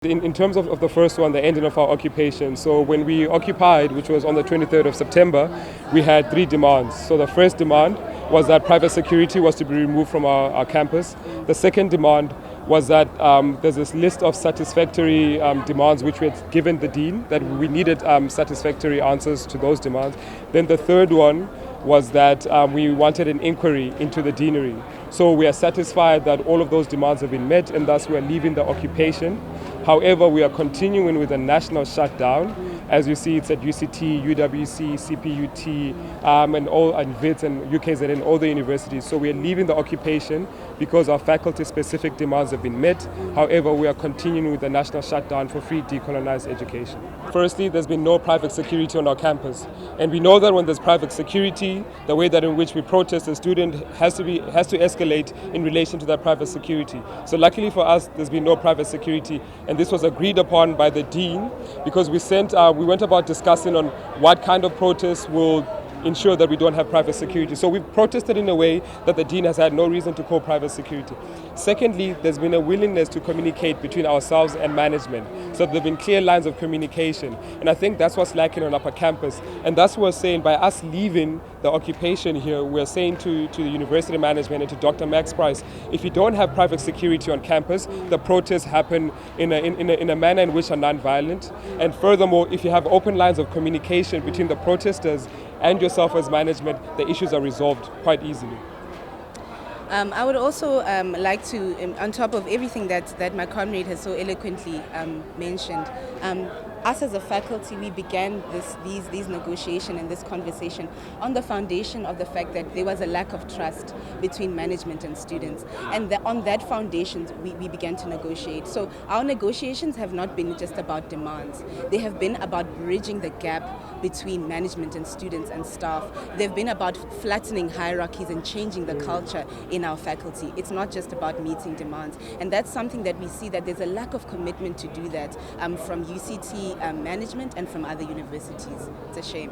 In terms of the first one, the ending of our occupation, so when we occupied, which was on the 23rd of September, we had three demands. So the first demand was that private security was to be removed from our campus. The second demand was that there's this list of satisfactory demands which we had given the dean, that we needed satisfactory answers to those demands. Then the third one was that we wanted an inquiry into the deanery. So we are satisfied that all of those demands have been met, and thus we are leaving the occupation. However, we are continuing with a national shutdown. As you see, it's at UCT, UWC, CPUT, and VITS and UKZN and all the universities. So we are leaving the occupation because our faculty-specific demands have been met. However, we are continuing with the national shutdown for free decolonized education. Firstly, there's been no private security on our campus. And we know that when there's private security, the way that in which we protest a student has to escalate in relation to that private security. So luckily for us, there's been no private security. And this was agreed upon by the dean because we went about discussing on what kind of protests will ensure that we don't have private security. So we've protested in a way that the dean has had no reason to call private security. Secondly, there's been a willingness to communicate between ourselves and management. So there have been clear lines of communication. And I think that's what's lacking on upper campus. And that's what we're saying, by us leaving the occupation here, we're saying to the university management and to Dr. Max Price, if you don't have private security on campus, the protests happen in a manner in which are non-violent. And furthermore, if you have open lines of communication between the protesters and yourself as management, the issues are resolved quite easily. I would also like to, on top of everything that my comrade has so eloquently mentioned, us as a faculty, we began these negotiations and this conversation on the foundation of the fact that there was a lack of trust between management and students. And on that foundation, we began to negotiate. So our negotiations have not been just about demands. They have been about bridging the gap between management and students and staff. They've been about flattening hierarchies and changing the culture in our faculty. It's not just about meeting demands. And that's something that we see, that there's a lack of commitment to do that from UCT management and from other universities. It's a shame.